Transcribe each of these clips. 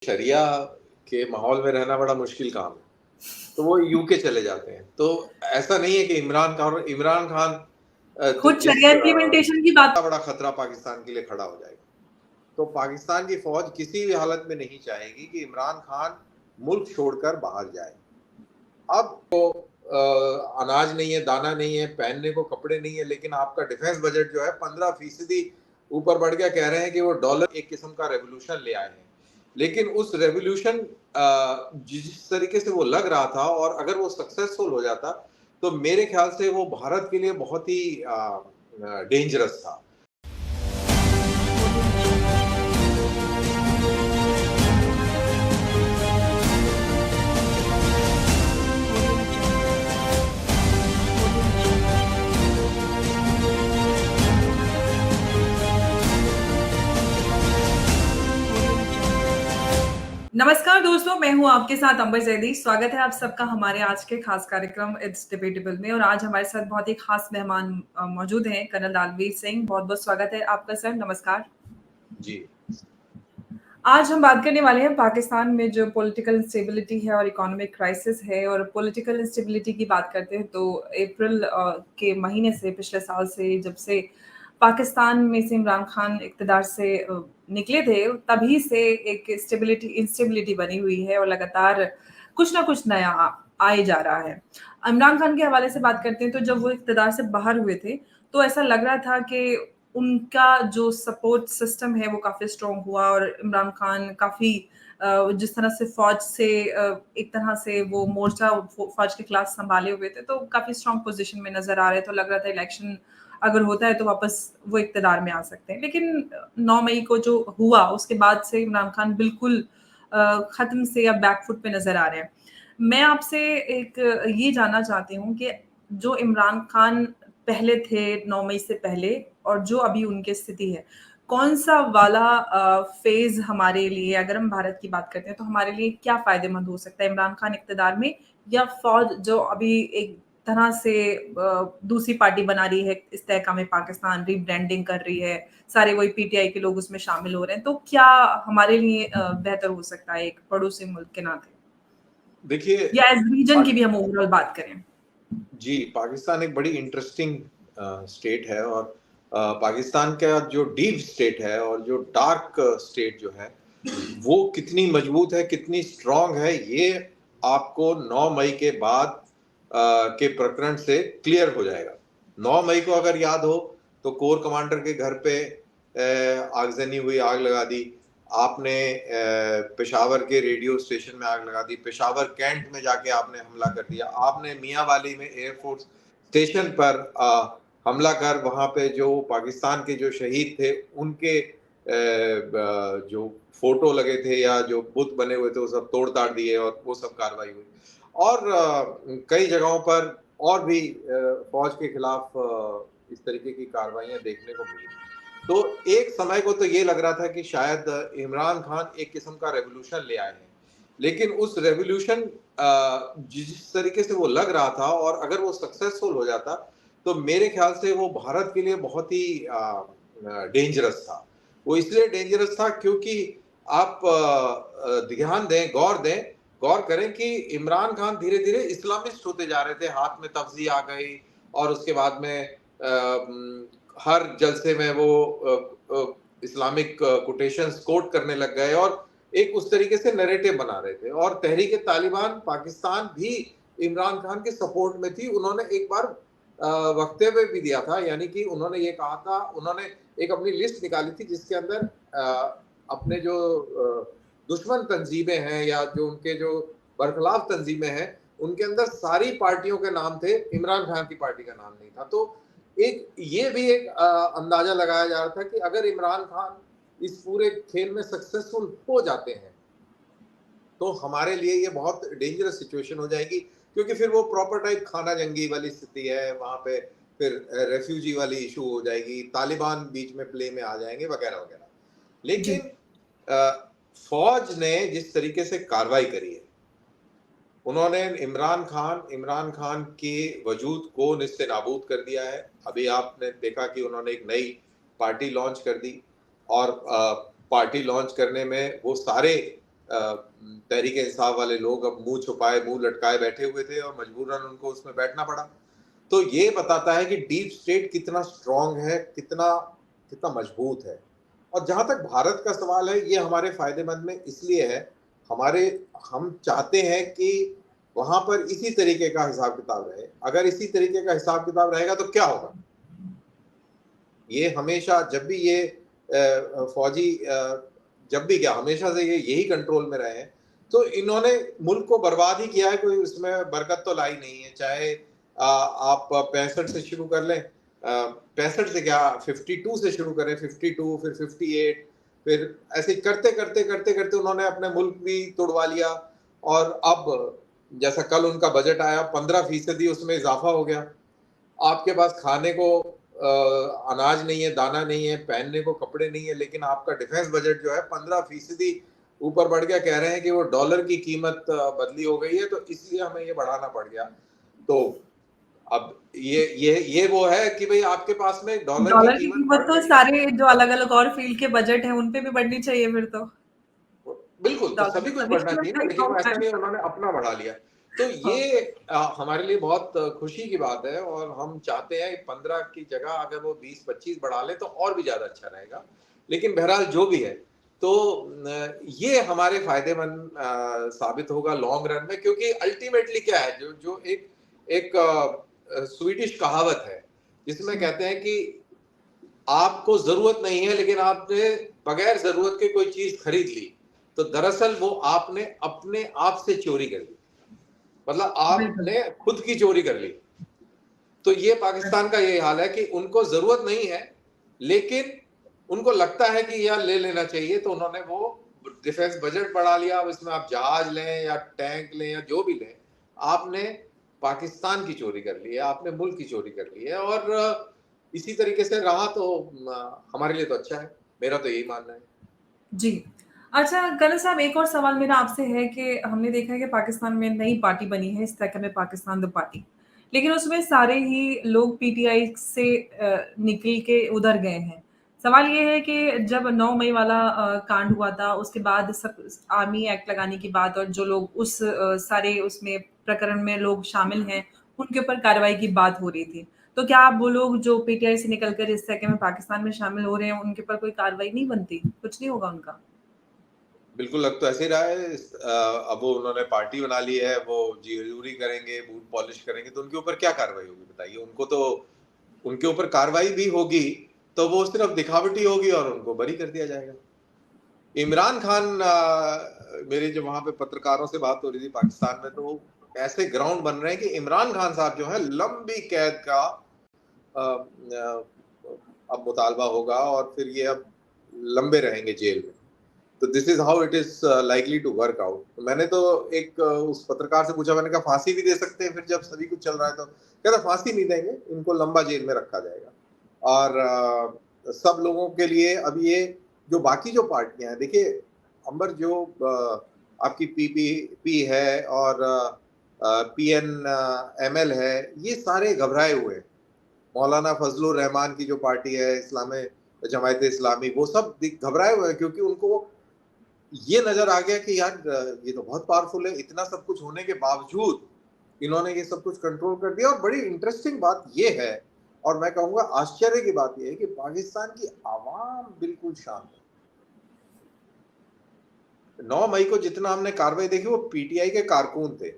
शरिया के माहौल में रहना बड़ा मुश्किल काम है, तो वो यूके चले जाते हैं। तो ऐसा नहीं है कि इमरान खान तो खुद जिस शरिया इम्प्लीमेंटेशन की बात बड़ा खतरा पाकिस्तान के लिए खड़ा हो जाएगा। तो पाकिस्तान की फौज किसी भी हालत में नहीं चाहेगी कि इमरान खान मुल्क छोड़कर बाहर जाए। अब तो अनाज नहीं है, दाना नहीं है, पहनने को कपड़े नहीं है, लेकिन आपका डिफेंस बजट जो है 15% ऊपर बढ़ गया। कह रहे हैं कि वो डॉलर एक किस्म का रेवोल्यूशन ले आए हैं। लेकिन उस रेवोल्यूशन जिस तरीके से वो लग रहा था, और अगर वो सक्सेसफुल हो जाता तो मेरे ख्याल से वो भारत के लिए बहुत ही डेंजरस था। नमस्कार दोस्तों, मैं हूं आपके साथ अंबर जैदी। स्वागत है आप सबका हमारे आज के खास कार्यक्रम इट्स डिबेटेबल में। और आज हमारे साथ बहुत ही खास मेहमान मौजूद हैं, कर्नल दानवीर सिंह। बहुत बहुत स्वागत है आपका सर। नमस्कार जी। आज हम बात करने वाले हैं पाकिस्तान में जो पॉलिटिकल इंस्टेबिलिटी है और इकोनॉमिक क्राइसिस है। और पॉलिटिकल इंस्टेबिलिटी की बात करते हैं तो अप्रैल के महीने से, पिछले साल से, जब से पाकिस्तान में से इमरान खान इक़्तिदार से निकले थे, तभी से एक इंस्टेबिलिटी बनी हुई है और लगातार कुछ ना कुछ नया आए जा रहा है। इमरान खान के हवाले से बात करते हैं तो जब वो इक़्तिदार से बाहर हुए थे तो ऐसा लग रहा था कि उनका जो सपोर्ट सिस्टम है वो काफ़ी स्ट्रॉन्ग हुआ और इमरान खान काफ़ी जिस तरह से फ़ौज से एक तरह से वो मोर्चा फ़ौज के खिलाफ संभाले हुए थे, तो काफ़ी स्ट्रॉन्ग पोज़ीशन में नज़र आ रहे थे। तो लग रहा था इलेक्शन अगर होता है तो वापस वो इक़्तिदार में आ सकते हैं। लेकिन 9 मई को जो हुआ उसके बाद से इमरान खान बिल्कुल ख़त्म से या बैक फुट पे नज़र आ रहे हैं। मैं आपसे एक ये जानना चाहती हूँ कि जो इमरान खान पहले थे 9 मई से पहले और जो अभी उनकी स्थिति है, कौन-सा वाला फ़ेज़ हमारे लिए, अगर हम भारत की बात करते हैं, तो हमारे लिए क्या फ़ायदेमंद हो सकता है? इमरान खान इक़्तिदार में या फ़ौज जो अभी एक तरह से दूसरी पार्टी बना रही है, इस्तेहकाम पाकिस्तान, रीब्रांडिंग कर रही है, सारे वही पीटीआई के लोग उसमें शामिल हो रहे हैं, तो क्या हमारे लिए बेहतर हो सकता है एक पड़ोसी मुल्क के नाते? देखिए, या एज़ रीजन की भी हम ओवरऑल बात करें? जी, पाकिस्तान एक बड़ी इंटरेस्टिंग स्टेट है। और पाकिस्तान का जो डीप स्टेट है और जो डार्क स्टेट जो है, वो कितनी मजबूत है, कितनी स्ट्रांग है, ये आपको 9 मई के बाद के प्रकरण से क्लियर हो जाएगा। 9 मई को अगर याद हो तो कोर कमांडर के घर पे आगजनी हुई, आग लगा दी। आपने पेशावर के रेडियो स्टेशन में आग लगा दी। पेशावर कैंट में जाके आपने हमला कर दिया। आपने मियांवाली में एयरफोर्स स्टेशन पर हमला कर वहां पे जो पाकिस्तान के जो शहीद थे उनके जो फोटो लगे थे या जो बुत बने हुए थे वो सब तोड़ ताड़ दिए और वो सब कार्रवाई हुई। और कई जगहों पर और भी फौज के खिलाफ इस तरीके की कार्रवाइयां देखने को मिली। तो एक समय को तो ये लग रहा था कि शायद इमरान खान एक किस्म का रेवोल्यूशन ले आए हैं। लेकिन उस रेवोल्यूशन जिस तरीके से वो लग रहा था, और अगर वो सक्सेसफुल हो जाता तो मेरे ख्याल से वो भारत के लिए बहुत ही डेंजरस था। वो इसलिए डेंजरस था क्योंकि आप ध्यान दें, गौर करें कि इमरान खान धीरे धीरे इस्लामिस्ट होते जा रहे थे। हाथ में तफ्जी आ गई और उसके बाद में हर जलसे में वो इस्लामिक कोटेशंस कोट करने लग गए और एक उस तरीके से नैरेटिव बना रहे थे। और तहरीक तालिबान पाकिस्तान भी इमरान खान के सपोर्ट में थी। उन्होंने एक बार वक्तव्य भी दिया था, यानी कि उन्होंने ये कहा था, उन्होंने एक अपनी लिस्ट निकाली थी जिसके अंदर अपने जो दुश्मन तंजीमें हैं या जो उनके जो बरखिलाफ तंजीमें हैं, उनके अंदर सारी पार्टियों के नाम थे, इमरान खान की पार्टी का नाम नहीं था। तो एक ये भी एक अंदाजा लगाया जा रहा था कि अगर इमरान खान इस पूरे खेल में सक्सेसफुल हो जाते हैं तो हमारे लिए ये बहुत डेंजरस सिचुएशन हो जाएगी, क्योंकि फिर वो प्रॉपर टाइप खाना जंगी वाली स्थिति है वहां पे। फिर रेफ्यूजी वाली इशू हो जाएगी, तालिबान बीच में प्ले में आ जाएंगे, वगैरह वगैरह। जी। लेकिन फौज ने जिस तरीके से कार्रवाई करी है, उन्होंने इमरान खान के वजूद को निस्ते नाबूद कर दिया है। अभी आपने देखा कि उन्होंने एक नई पार्टी लॉन्च कर दी, और पार्टी लॉन्च करने में वो सारे तहरीक इंसाफ वाले लोग अब मुंह छुपाए मुंह लटकाए बैठे हुए थे और मजबूरन उनको उसमें बैठना पड़ा। तो ये बताता है कि डीप स्टेट कितना स्ट्रांग है, कितना कितना मजबूत है। और जहां तक भारत का सवाल है, ये हमारे फायदेमंद में इसलिए है, हमारे हम चाहते हैं कि वहां पर इसी तरीके का हिसाब किताब रहे। अगर इसी तरीके का हिसाब किताब रहेगा तो क्या होगा? ये हमेशा जब भी ये फौजी जब भी क्या हमेशा से ये यही कंट्रोल में रहे हैं, तो इन्होंने मुल्क को बर्बाद ही किया है। कोई उसमें बरकत तो लाई नहीं है। चाहे आप 65 से शुरू कर लें, 65 से क्या 52 से शुरू करें, 52 फिर 58, फिर ऐसे करते करते करते करते उन्होंने अपने मुल्क भी तोड़वा लिया। और अब जैसा कल उनका बजट आया, 15% उसमें इजाफा हो गया। आपके पास खाने को अनाज नहीं है, दाना नहीं है, पहनने को कपड़े नहीं है, लेकिन आपका डिफेंस बजट जो है 15% ऊपर बढ़ गया। कह रहे हैं कि वो डॉलर की कीमत बदली हो गई है, तो इसलिए हमें ये बढ़ाना पड़ गया। तो अब ये वो है कि भाई आपके पास में डॉलर की डॉलर की कीमत कीमत बढ़ तो गई। सारे जो अलग-अलग और फ़ील्ड के बजट हैं, उन पे भी बढ़नी चाहिए फिर तो। बिल्कुल, तो डॉलर सभी की कुछ सभी बढ़ना कीमत चाहिए का ना, ही लेकिन तो वो ऐसा है। नहीं है, उन्होंने अपना बढ़ा लिया। तो हाँ, ये हमारे लिए बहुत खुशी की बात है और हम चाहते हैं 15 की जगह अगर वो 20-25 बढ़ा ले तो और भी ज़्यादा अच्छा रहेगा। लेकिन बहरहाल जो भी है, तो ये हमारे फ़ायदेमंद साबित होगा लॉन्ग रन में, क्योंकि अल्टीमेटली क्या है, जो जो एक एक स्वीडिश कहावत है, जिसमें हुँ, कहते हैं कि आपको ज़रूरत नहीं है, लेकिन आपने बगैर ज़रूरत के कोई चीज़ खरीद ली, तो दरअसल वो आपने अपने आप से चोरी कर ली। मतलब बिल्कुल, आपने खुद की चोरी कर ली। तो ये पाकिस्तान का यही हाल है कि उनको ज़रूरत नहीं है, लेकिन उनको लगता है कि यार ले लेना चाहिए, तो उन्होंने वो डिफेंस बजट बढ़ा लिया। अब इसमें आप जहाज लें या टैंक लें या जो भी लें, आपने पाकिस्तान की चोरी कर ली है, आपने मुल्क की चोरी कर ली है। और इसी तरीके से रहा तो हमारे लिए तो अच्छा है। मेरा तो यही मानना है। जी। अच्छा गलत साहब एक और सवाल मेरा आपसे है कि हमने देखा है कि पाकिस्तान में नई पार्टी बनी है, इस्तेहकाम पाकिस्तान द पार्टी। लेकिन उसमें सारे ही लोग पीटीआई से निकल के उधर गए हैं। सवाल ये है कि जब 9 मई वाला कांड हुआ था, उसके बाद सब आर्मी एक्ट लगाने की बात और जो लोग उस सारे उसमें प्रकरण में लोग शामिल हैं, उनके ऊपर कार्रवाई की बात हो रही थी। तो क्या आप वो लोग जो पीटीआई से निकल कर इस तहके में पाकिस्तान में शामिल हो रहे हैं, उनके ऊपर कोई कार्रवाई नहीं बनती? कुछ नहीं होगा उनका? बिल्कुल लग तो ऐसे ही रहा है। अब वो उन्होंने पार्टी बना ली है, वो जी-हजूरी करेंगे, बूट पॉलिश करेंगे, तो उनके ऊपर क्या कार्रवाई होगी बताइए? उनको तो उनके ऊपर कार्रवाई भी होगी, तो वो सिर्फ़ दिखावटी होगी और उनको बरी कर दिया जाएगा। इमरान खान मेरी जो वहाँ पे पत्रकारों से बात हो रही थी पाकिस्तान में, तो ऐसे ग्राउंड बन रहे हैं कि इमरान खान साहब जो हैं लंबी कैद का अब मुतालबा होगा और फिर ये अब लंबे रहेंगे जेल में। तो this is how it is likely to work out. तो मैंने तो एक उस पत्रकार से पूछा, मैंने कहा फांसी भी दे सकते हैं फिर जब सभी कुछ चल रहा है तो? कहता फांसी नहीं देंगे, इनको लंबा जेल में रखा जाएगा। और सब लोगों के लिए अब ये जो बाकी जो पार्टियां हैं, देखिए अंबर, जो आपकी पीपीपी है और पीएनएमएल है, ये सारे घबराए हुए हैं। मौलाना फजलुर रहमान की जो पार्टी है, इस्लामी जमायत इस्लामी, वो सब घबराए हुए हैं, क्योंकि उनको ये नजर आ गया कि यार ये तो बहुत पावरफुल है। इतना सब कुछ होने के बावजूद इन्होंने ये सब कुछ कंट्रोल कर दिया। और बड़ी इंटरेस्टिंग बात ये है, और मैं कहूंगा आश्चर्य की बात ये है, कि पाकिस्तान की आवाम बिल्कुल शांत है। 9 मई को जितना हमने कार्रवाई देखी, वो पीटीआई के कारकुन थे,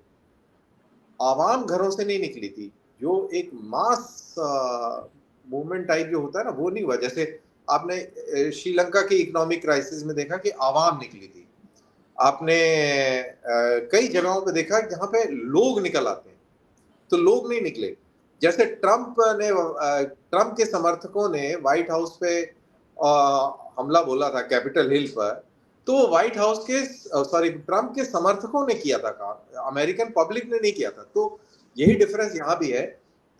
आवाम घरों से नहीं निकली थी। जो एक मास मूवमेंट टाइप जो होता है ना, वो नहीं हुआ। जैसे आपने श्रीलंका की इकोनॉमिक क्राइसिस में देखा कि आवाम निकली थी। आपने कई जगहों पे देखा जहां पे लोग निकल आते हैं, तो लोग नहीं निकले। जैसे ट्रंप के समर्थकों ने व्हाइट हाउस पे हमला बोला था, कैपिटल हिल पर, तो व्हाइट हाउस के सॉरी ट्रंप के समर्थकों ने किया था काम, अमेरिकन पब्लिक ने नहीं किया था। तो यही डिफरेंस यहाँ भी है।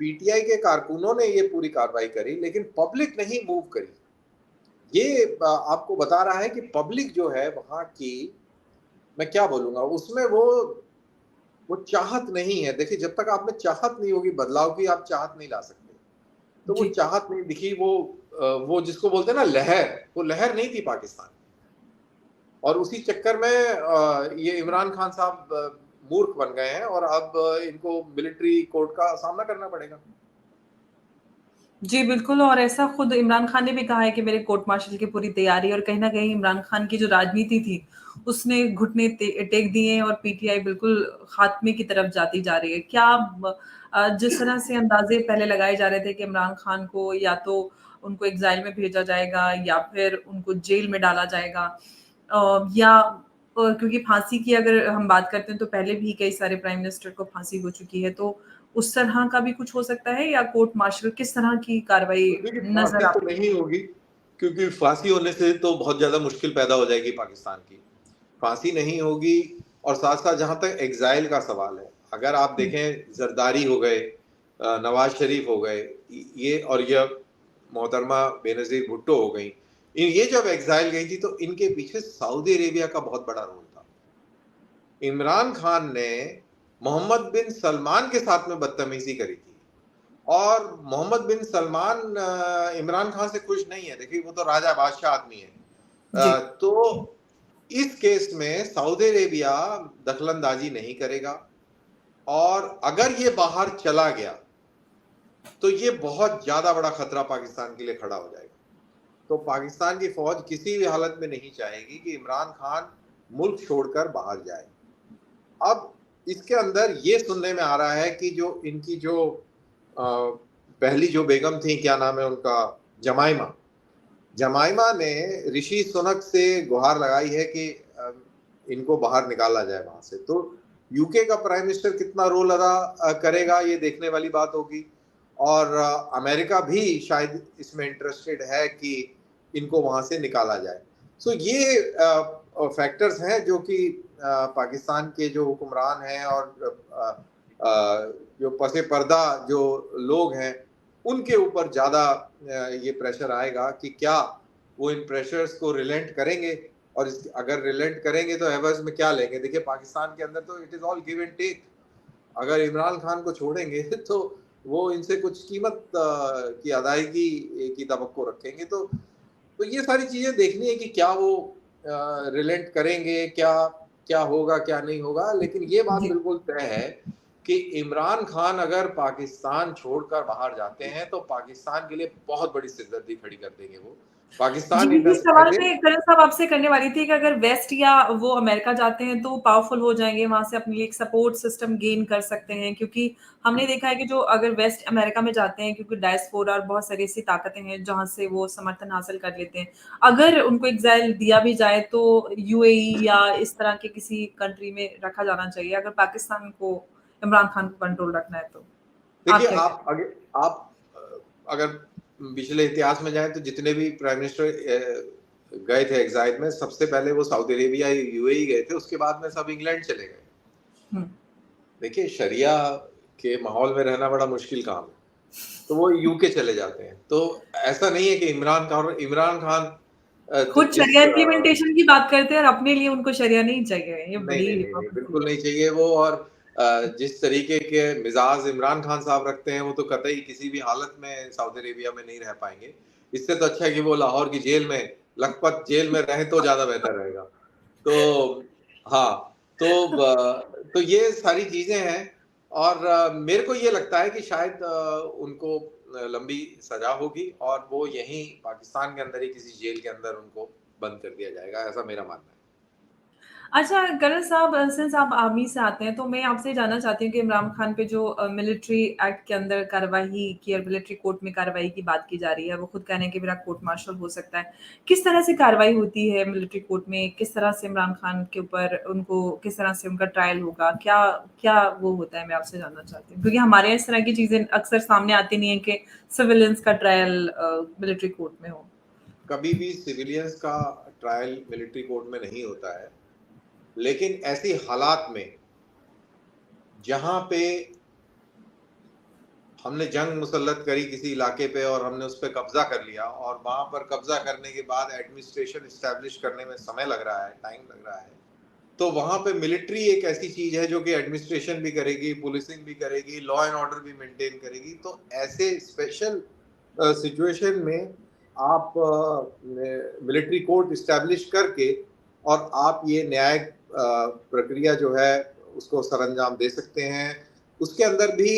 पीटीआई के कारकुनों ने ये पूरी कार्रवाई करी, लेकिन पब्लिक नहीं मूव करी। ये आपको बता रहा है कि पब्लिक जो है वहां की, मैं क्या बोलूंगा, उसमें वो चाहत नहीं है। देखिए, जब तक आप में चाहत नहीं होगी बदलाव की, आप चाहत नहीं ला सकते। तो वो जी। चाहत नहीं दिखी। वो जिसको बोलते हैं ना लहर, वो लहर नहीं थी पाकिस्तान। और उसी चक्कर में ये इमरान खान साहब मूर्ख बन गए हैं और अब इनको मिलिट्री कोर्ट का सामना करना पड़ेगा। जी, बिल्कुल। और ऐसा खुद इमरान खान ने भी कहा है कि मेरे कोर्ट मार्शल की पूरी तैयारी है और कहीं न कहीं इमरान खान की जो राजनीति थी, उसने घुटने टेक दिए हैं और पीटीआई बिल्कुल खात्मे की तरफ जाती जा रही है। क्या जिस तरह से अंदाज़े पहले लगाए जा रहे थे कि इमरान खान को या तो उनको एक्साइल में भेजा जाएगा या फिर उनको जेल में डाला जाएगा, क्योंकि फांसी की अगर हम बात करते हैं तो पहले भी कई सारे प्राइम मिनिस्टर को फांसी हो चुकी है, तो उस तरह का भी कुछ हो सकता है या कोर्ट मार्शल किस तरह की कार्रवाई तो देखिए, नज़र फांसी तो आपको? नहीं होगी, क्योंकि फांसी होने से तो बहुत ज्यादा मुश्किल पैदा हो जाएगी पाकिस्तान की। फांसी नहीं होगी। और साथ साथ जहां तक एग्जाइल का सवाल है, अगर आप हुँ, देखें जरदारी हो गए, नवाज शरीफ हो गए, ये और ये मोहतरमा बेनजीर भुट्टो हो गई, ये जब एग्जाइल गई थी तो इनके पीछे सऊदी अरेबिया का बहुत बड़ा रोल था। इमरान खान ने मोहम्मद बिन सलमान के साथ में बदतमीजी करी थी, और मोहम्मद बिन सलमान इमरान खान से खुश नहीं है। देखिए, वो तो राजा बादशाह आदमी है। जी। तो इस केस में सऊदी अरेबिया दखलंदाजी नहीं करेगा, और अगर ये बाहर चला गया तो ये बहुत ज्यादा बड़ा खतरा पाकिस्तान के लिए खड़ा हो जाएगा। तो पाकिस्तान की फौज किसी भी हालत में नहीं चाहेगी कि इमरान खान मुल्क छोड़कर बाहर जाए। अब इसके अंदर ये सुनने में आ रहा है कि जो इनकी जो अ, पहली जो बेगम थी, क्या नाम है उनका, जमाइमा, जमाइमा ने ऋषि सुनक से गुहार लगाई है कि इनको बाहर निकाला जाए वहां से। तो यूके का प्राइम मिनिस्टर कितना रोल अदा करेगा, ये देखने वाली बात होगी। और अमेरिका भी शायद इसमें इंटरेस्टेड है कि इनको वहां से निकाला जाए। सो ये फैक्टर्स हैं जो कि पाकिस्तान के जो हुक्मरान हैं और जो पसे पर्दा जो लोग हैं, उनके ऊपर ज़्यादा ये प्रेशर आएगा कि क्या वो इन प्रेशर्स को रिलेंट करेंगे, और अगर रिलेंट करेंगे तो एवज में क्या लेंगे। देखिए, पाकिस्तान के अंदर तो it is all give and take. अगर इमरान खान को छोड़ेंगे तो वो इनसे कुछ कीमत की अदायगी की तवक्को रखेंगे। तो ये सारी चीज़ें देखनी है कि क्या वो रिलेंट करेंगे, क्या क्या होगा, क्या नहीं होगा। लेकिन ये बात जी। बिल्कुल तय है कि इमरान खान अगर पाकिस्तान छोड़कर बाहर जाते हैं तो पाकिस्तान के लिए बहुत बड़ी सिरदर्दी खड़ी कर देंगे वो। जी, पाकिस्तान इन यही सवाल एज ए, मैं करण साहब आपसे करने वाली थी कि अगर वेस्ट या वो अमेरिका जाते हैं तो पावरफुल हो जाएँगे, वहाँ से अपने लिए एक सपोर्ट सिस्टम गेन कर सकते हैं, क्योंकि हमने देखा है कि जो अगर वेस्ट अमेरिका में जाते हैं, क्योंकि डायस्पोरा और बहुत सारी ऐसी ताकतें हैं जहाँ से वो समर्थन हासिल कर लेते हैं। अगर उनको एक्साइल दिया भी जाए तो यूएई या इस तरह के किसी कंट्री में रखा जाना चाहिए, अगर पाकिस्तान को इमरान खान को कंट्रोल रखना है तो। आप देखिए, क्या कहते आप अगर पिछले इतिहास में जाएं तो जितने भी प्राइम मिनिस्टर गए थे एग्जाइल में, सबसे पहले वो सऊदी अरेबिया यूएई गए थे, उसके बाद में सब इंग्लैंड चले गए। हैं? हुँ। देखिए, शरिया के माहौल में रहना बड़ा मुश्किल काम है, तो वो यूके चले जाते हैं। तो ऐसा नहीं है कि इमरान खान तो खुद जिस शरिया इम्प्लीमेंटेशन की बात करते हैं और अपने लिए उनको शरिया नहीं चाहिए। ये नहीं बड़ी नहीं नहीं नहीं, हिपोक्रेसी बिल्कुल है। नहीं चाहिए वो। और जिस तरीके के मिजाज इमरान खान साहब रखते हैं, वो तो कतई किसी भी हालत में सऊदी अरेबिया में नहीं रह पाएंगे। इससे तो अच्छा है कि वो लाहौर की जेल में, लखपत जेल में रहें तो ज्यादा बेहतर रहेगा। तो हाँ, तो ये सारी चीजें हैं। और मेरे को ये लगता है कि शायद उनको लंबी सजा होगी और वो यहीं पाकिस्तान के अंदर ही किसी जेल के अंदर उनको बंद कर दिया जाएगा, ऐसा मेरा मानना है। अच्छा, करण साहब, सिंस आप आर्मी से आते हैं, तो मैं आपसे जानना चाहती हूँ कि इमरान खान पे जो मिलिट्री एक्ट के अंदर कार्रवाई की और मिलिट्री कोर्ट में कार्रवाई की बात की जा रही है, वो खुद कह रहे हैं कि मेरा कोर्ट मार्शल हो सकता है। किस तरह से कार्रवाई होती है मिलिट्री कोर्ट में? किस तरह से इमरान खान के ऊपर उनको किस तरह से उनका ट्रायल होगा? क्या क्या वो होता है, मैं आपसे जानना चाहती हूँ? क्योंकि हमारे यहाँ इस तरह की चीज़ें अक्सर सामने आती नहीं है कि सिविलियंस का ट्रायल मिलिट्री कोर्ट में हो। कभी भी सिविलियंस का ट्रायल मिलिट्री कोर्ट में नहीं होता है। लेकिन ऐसी हालात में जहां पे हमने जंग मुसल्लत करी किसी इलाके पे और हमने उस पर कब्जा कर लिया, और वहां पर कब्जा करने के बाद एडमिनिस्ट्रेशन इस्टेब्लिश करने में समय लग रहा है, टाइम लग रहा है, तो वहां पे मिलिट्री एक ऐसी चीज है जो कि एडमिनिस्ट्रेशन भी करेगी, पुलिसिंग भी करेगी, लॉ एंड ऑर्डर भी मेंटेन करेगी। तो ऐसे स्पेशल सिचुएशन में आप मिलिट्री कोर्ट इस्टेब्लिश करके और आप ये न्यायिक प्रक्रिया जो है उसको सरअंजाम दे सकते हैं। उसके अंदर भी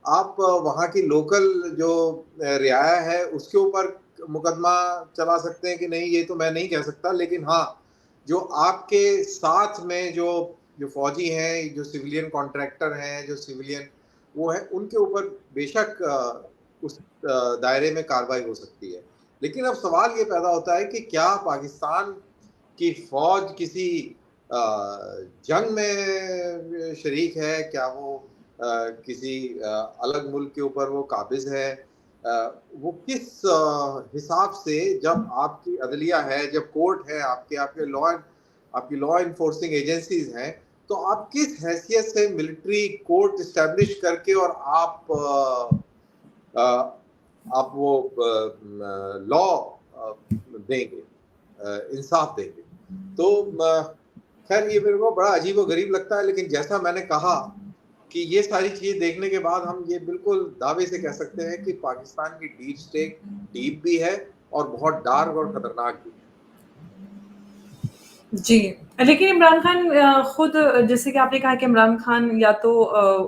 आप वहाँ की लोकल जो रियाया है उसके ऊपर मुकदमा चला सकते हैं कि नहीं, ये तो मैं नहीं कह सकता, लेकिन हाँ, जो आपके साथ में जो जो फौजी हैं, जो सिविलियन कॉन्ट्रैक्टर हैं, जो सिविलियन वो है, उनके ऊपर बेशक उस दायरे में कार्रवाई हो सकती है। लेकिन अब सवाल ये पैदा होता है कि क्या पाकिस्तान की फौज किसी जंग में शरीक है? क्या वो किसी अलग मुल्क के ऊपर वो काबिज है? वो किस हिसाब से, जब आपकी अदलिया है, जब कोर्ट है, आपकी लॉ इन्फोर्सिंग एजेंसीज हैं, तो आप किस हैसियत से मिलिट्री कोर्ट इस्टेब्लिश करके और आप वो लॉ देंगे, इंसाफ देंगे? तो खैर ये मेरे को बड़ा अजीब और गरीब लगता है, लेकिन जैसा मैंने कहा कि ये सारी चीजें देखने के बाद हम ये बिल्कुल दावे से कह सकते हैं कि पाकिस्तान की डीप स्टेट डीप भी है और बहुत डार्क और खतरनाक भी है। जी, लेकिन इमरान खान खुद, जैसे कि आपने कहा कि इमरान खान या तो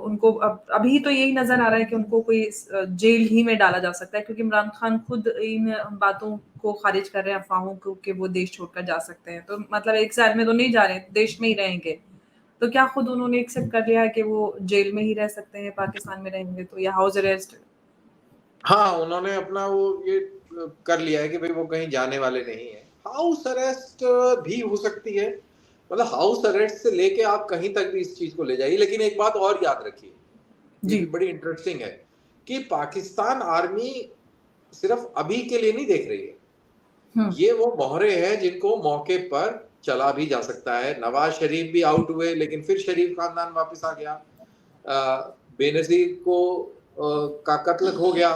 उनको अभी तो यही नज़र आ रहा है कि उनको कोई जेल ही में डाला जा सकता है, क्योंकि इमरान खान खुद इन बातों को खारिज कर रहे हैं, अफ़वाहों को, कि वो देश छोड़कर जा सकते हैं। तो मतलब एक साल में तो नहीं जा रहे, देश में ही रहेंगे। तो क्या खुद उन्होंने एक्सेप्ट कर लिया है कि वो जेल में ही रह सकते हैं, पाकिस्तान में रहेंगे तो, या हाउस अरेस्ट? हाँ, उन्होंने अपना वो ये कर लिया है कि भाई वो कहीं जाने वाले नहीं है। हाउस अरेस्ट भी हो सकती है, मतलब हाउस अरेस्ट से लेके आप कहीं तक भी इस चीज को ले जाइए। लेकिन एक बात और याद रखिए, ये जी। भी बड़ी इंटरेस्टिंग है कि पाकिस्तान आर्मी सिर्फ अभी के लिए नहीं देख रही है। हुँ। ये वो मोहरे हैं जिनको मौके पर चला भी जा सकता है। नवाज शरीफ भी आउट हुए, लेकिन फिर शरीफ खानदान वापस आ गया। बेनजीर को का कत्ल हो गया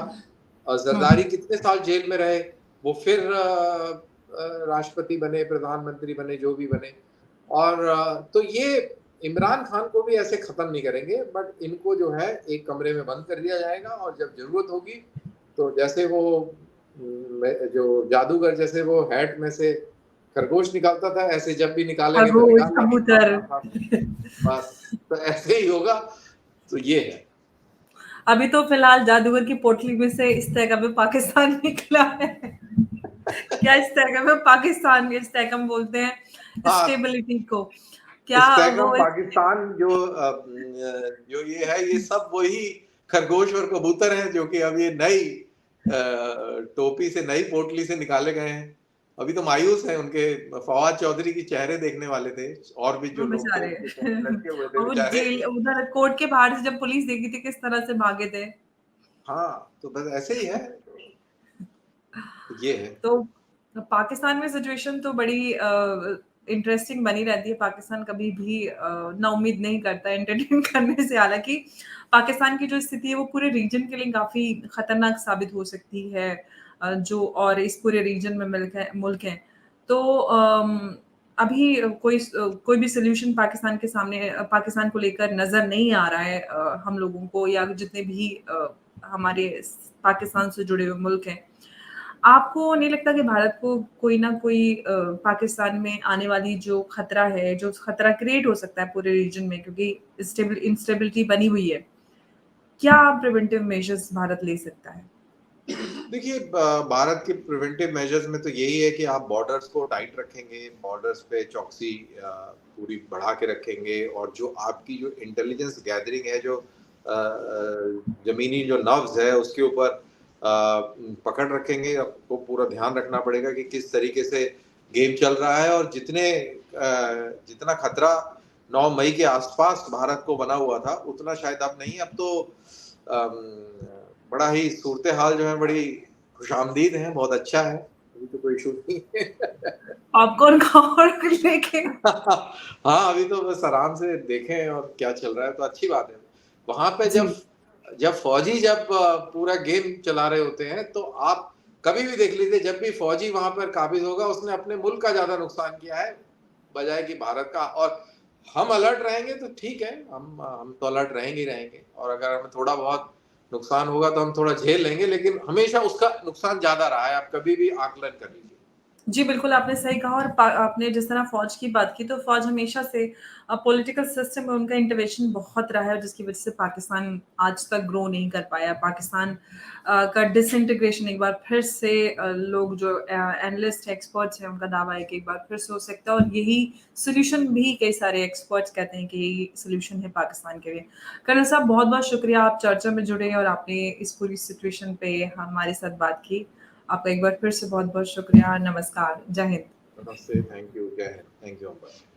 और जरदारी कितने साल जेल में रहे, वो फिर राष्ट्रपति बने, प्रधानमंत्री बने, जो भी बने। और तो ये इमरान खान को भी ऐसे खत्म नहीं करेंगे, बट इनको जो है एक कमरे में बंद कर दिया जाएगा, और जब जरूरत होगी तो जैसे वो जो जादूगर जैसे वो हैट में से खरगोश निकालता था, ऐसे जब भी निकालेंगे तो खरगोश, निकाल लेंगे। कबूतर। बस तो ऐसे ही होगा। तो ये है। अभी तो फिलहाल जादूगर की पोटली में से इस्तेगम में पाकिस्तान निकला है। क्या इस्तेगम में पाकिस्तान, इस्तेगम बोलते हैं हाँ, स्टेबिलिटी को। क्या इस्तेगम वो पाकिस्तान जो ये है, ये सब वही खरगोश और कबूतर हैं जो कि अब ये नई टोपी से, नई पोटली से निकाले गए हैं। अभी तो मायूस हैं, उनके फवाद चौधरी की चेहरे देखने वाले थे, और भी जो लोग थे बेचारे। उनके चेहरे लटके हुए थे और वो बेचारे। जेल उधर कोर्ट के बाहर से जब पुलिस देखी थी, किस तरह से भागे थे। हाँ, तो बस ऐसे ही है। तो ये है। तो पाकिस्तान में सिचुएशन तो बड़ी इंटरेस्टिंग बनी रहती है। पाकिस्तान कभी भी ना उम्मीद नहीं करता एंटरटेन करने से। हालाँकि पाकिस्तान की जो स्थिति है वो पूरे रीजन के लिए काफ़ी खतरनाक साबित हो सकती है, जो और इस पूरे रीजन में मुल्क हैं। तो अभी कोई भी सॉल्यूशन पाकिस्तान के सामने, पाकिस्तान को लेकर नज़र नहीं आ रहा है हम लोगों को, या जितने भी हमारे पाकिस्तान से जुड़े हुए मुल्क हैं। आपको नहीं लगता कि भारत को कोई ना कोई पाकिस्तान में आने वाली जो खतरा है, जो खतरा क्रिएट हो सकता है पूरे रीजन में, क्योंकि इंस्टेबिलिटी बनी हुई है, क्या प्रिवेंटिव मेजर्स भारत ले सकता है? देखिए, भारत के प्रिवेंटिव मेजर्स में तो यही है कि आप बॉर्डर्स को टाइट रखेंगे, बॉर्डर्स पे चौकसी पूरी बढ़ा के रखेंगे, और जो आपकी जो इंटेलिजेंस गैदरिंग है, जो जमीनी जो नब्ज है उसके ऊपर पकड़ रखेंगे। आपको पूरा ध्यान रखना पड़ेगा कि किस तरीके से गेम चल रहा है, और जितना खतरा 9 मई के आसपास भारत को बना हुआ था उतना शायद अब नहीं। अब तो बड़ा ही सूरत हाल जो है बड़ी खुशामदीद है, बहुत अच्छा है, अभी तो कोई इशू नहीं है। पॉपकॉर्न खाओ और लेके। हाँ, अभी तो बस आराम से देखें और क्या चल रहा है, तो अच्छी बात है। वहां पे जी। जब फौजी पूरा गेम चला रहे होते हैं, तो आप कभी भी देख लीजिए, जब भी फौजी वहां पर काबिज होगा उसने अपने मुल्क का ज्यादा नुकसान किया है बजाय कि भारत का। और हम अलर्ट रहेंगे तो ठीक है, हम तो अलर्ट रहेंगे ही रहेंगे, और अगर हमें थोड़ा बहुत नुकसान होगा तो हम थोड़ा झेल लेंगे, लेकिन हमेशा उसका नुकसान ज्यादा रहा है, आप कभी भी आकलन कर लीजिए। जी, बिल्कुल आपने सही कहा और आपने जिस तरह फ़ौज की बात की, तो फ़ौज हमेशा से पॉलिटिकल सिस्टम में उनका इंटरवेंशन बहुत रहा है, जिसकी वज़ह से पाकिस्तान आज तक ग्रो नहीं कर पाया। पाकिस्तान का डिसइंटीग्रेशन एक बार फिर से लोग जो एनालिस्ट एक्सपर्ट्स हैं, उनका दावा है कि एक बार फिर से हो सकता है और यही सॉल्यूशन भी कई सारे एक्सपर्ट्स कहते हैं कि यही सॉल्यूशन है पाकिस्तान के लिए। कर्नल साहब बहुत-बहुत शुक्रिया आप चर्चा में जुड़े और आपने इस पूरी सिचुएशन पे हमारे साथ बात की। आपका एक बार फिर से बहुत-बहुत शुक्रिया। नमस्कार। जय हिंद। नमस्ते, थैंक यू, जय हिंद, थैंक यू अम्बर।